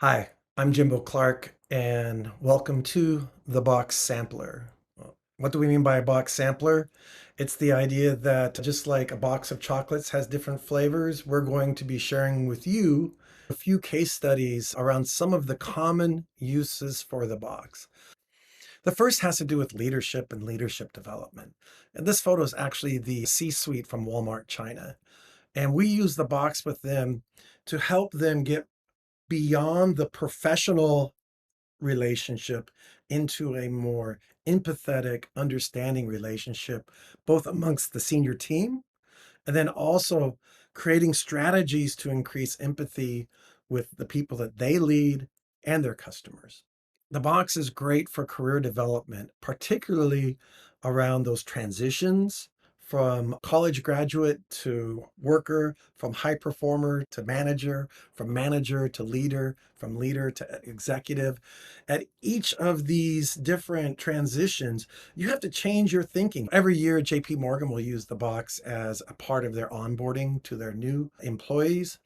Hi, I'm Jimbo Clark, and welcome to the Box Sampler. What do we mean by a box sampler? It's the idea that just like a box of chocolates has different flavors, we're going to be sharing with you a few case studies around some of the common uses for the box. The first has to do with leadership and leadership development. And this photo is actually the C-suite from Walmart China. And we use the box with them to help them get beyond the professional relationship into a more empathetic, understanding relationship, both amongst the senior team and then also creating strategies to increase empathy with the people that they lead and their customers. The box is great for career development, particularly around those transitions from college graduate to worker, from high performer to manager, from manager to leader, from leader to executive. At each of these different transitions, you have to change your thinking. Every year, JP Morgan will use the box as a part of their onboarding to their new employees.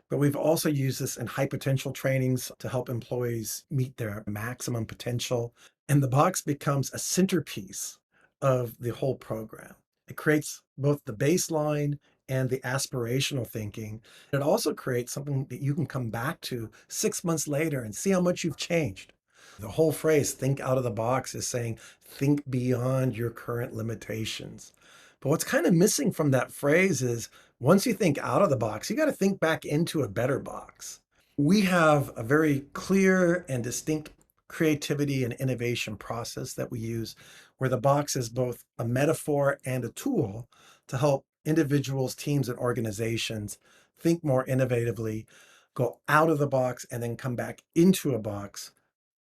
But we've also used this in high potential trainings to help employees meet their maximum potential. And the box becomes a centerpiece of the whole program. It creates both the baseline and the aspirational thinking. It also creates something that you can come back to 6 months later and see how much you've changed. The whole phrase, think out of the box, is saying, think beyond your current limitations. But what's kind of missing from that phrase is once you think out of the box, you got to think back into a better box. We have a very clear and distinct creativity and innovation process that we use where the box is both a metaphor and a tool to help individuals, teams, and organizations think more innovatively, go out of the box, and then come back into a box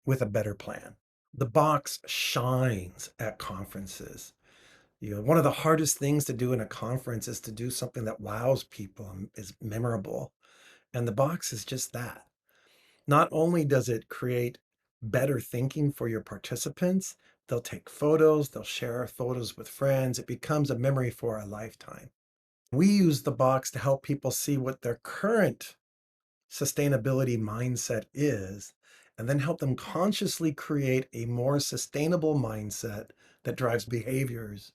with a better plan. The box shines at conferences. One of the hardest things to do in a conference is to do something that wows people and is memorable. And the box is just that. Not only does it create better thinking for your participants, they'll take photos, they'll share photos with friends. It becomes a memory for a lifetime. We use the box to help people see what their current sustainability mindset is, and then help them consciously create a more sustainable mindset that drives behaviors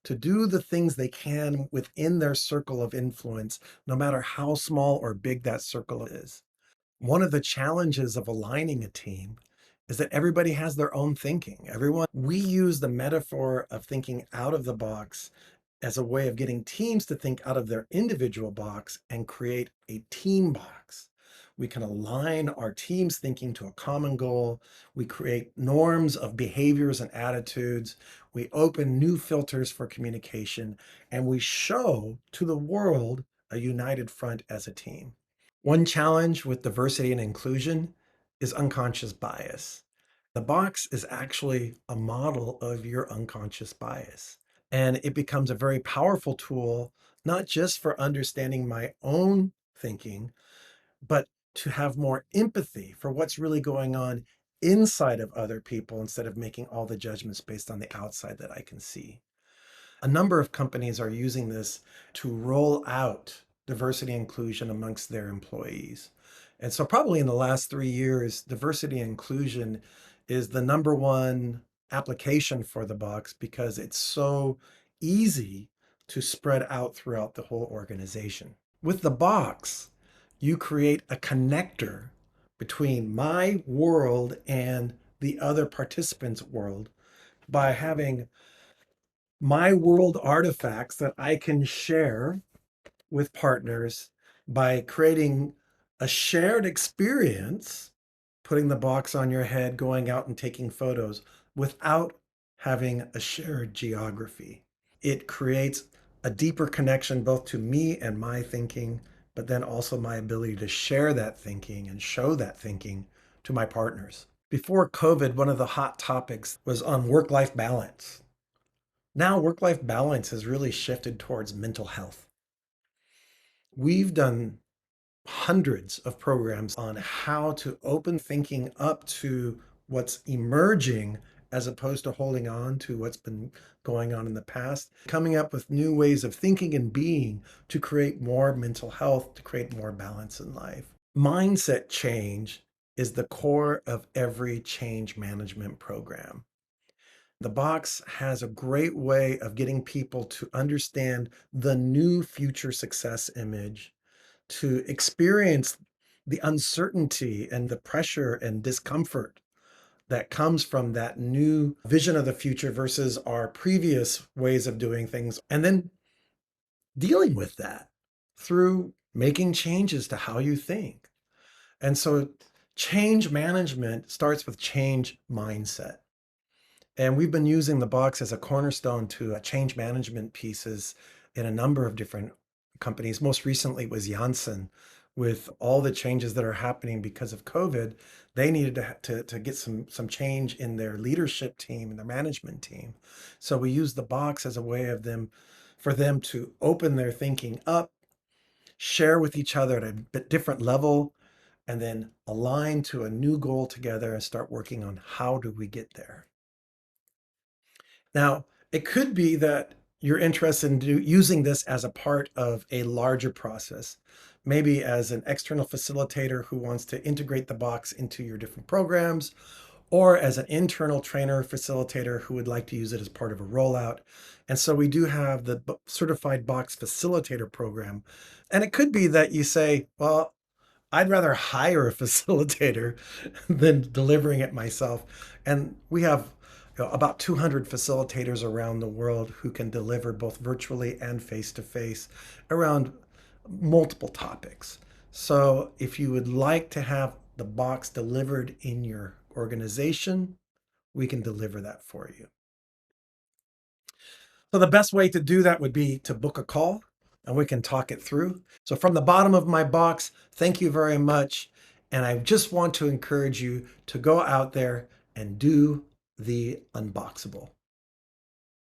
to do the things they can within their circle of influence, no matter how small or big that circle is. One of the challenges of aligning a team is that everybody has their own thinking. We use the metaphor of thinking out of the box as a way of getting teams to think out of their individual box and create a team box. We can align our team's thinking to a common goal. We create norms of behaviors and attitudes. We open new filters for communication, and we show to the world a united front as a team. One challenge with diversity and inclusion is unconscious bias. The box is actually a model of your unconscious bias. And it becomes a very powerful tool, not just for understanding my own thinking, but to have more empathy for what's really going on inside of other people instead of making all the judgments based on the outside that I can see. A number of companies are using this to roll out diversity and inclusion amongst their employees. And so probably in the last 3 years, diversity and inclusion is the number one application for the box because it's so easy to spread out throughout the whole organization. With the box, you create a connector between my world and the other participants' world by having my world artifacts that I can share with partners by creating a shared experience, putting the box on your head, going out and taking photos without having a shared geography. It creates a deeper connection both to me and my thinking, but then also my ability to share that thinking and show that thinking to my partners. Before COVID, one of the hot topics was on work-life balance. Now, work-life balance has really shifted towards mental health. We've done hundreds of programs on how to open thinking up to what's emerging as opposed to holding on to what's been going on in the past, coming up with new ways of thinking and being to create more mental health, to create more balance in life. Mindset change is the core of every change management program. The box has a great way of getting people to understand the new future success image, to experience the uncertainty and the pressure and discomfort that comes from that new vision of the future versus our previous ways of doing things, and then dealing with that through making changes to how you think. And so change management starts with change mindset. And we've been using the box as a cornerstone to change management pieces in a number of different companies. Most recently was Janssen. With all the changes that are happening because of COVID, they needed to get some change in their leadership team and their management team. So we use the box as a way of them for them to open their thinking up, share with each other at a bit different level, and then align to a new goal together and start working on how do we get there. Now, it could be that you're interested in using this as a part of a larger process, maybe as an external facilitator who wants to integrate the box into your different programs, or as an internal trainer facilitator who would like to use it as part of a rollout. And so we do have the Certified Box Facilitator program. And it could be that you say, well, I'd rather hire a facilitator than delivering it myself. And we have about 200 facilitators around the world who can deliver both virtually and face to face around multiple topics. So if you would like to have the box delivered in your organization, we can deliver that for you. So the best way to do that would be to book a call and we can talk it through. So from the bottom of my box, thank you very much. And I just want to encourage you to go out there and do the unboxable.